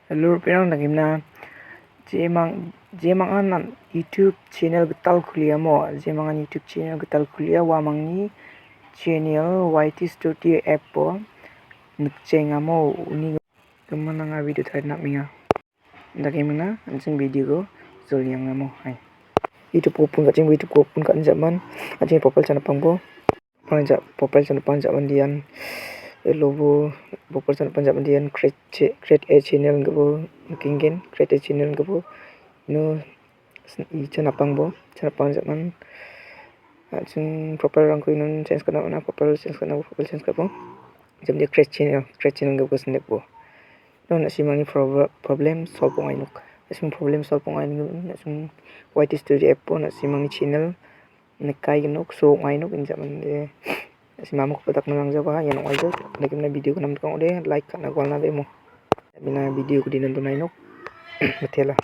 Lur pirang nagimna jemang an YouTube channel getal kuliah mo jemangan YouTube channel getal kuliah wamangni channel YT Studio app po nukceng amo uni kemenanga video thai nak minga ndagimna anjing video go zol yang amo hai YouTube ko pun kacing YouTube ko pun kan zaman anjing popal chana pangbo panja popal chana panja mandian lobo popal chana panja mandian create a channel go kingen create a channel go no chana pangbo chana pang zaman anjing popal rangko inon change kana na popal change kana jam dia create channel go snack bo no na simani problem solve ngai nuk asim problem solve ngai nuk YT Studio app po na simani channel nekai nuk so ngai nuk injaman de simamuk patak nang jawa yan ngai jo na video ko nam ko de like kana gwalna de mo bina video ko dinan tunai nuk betela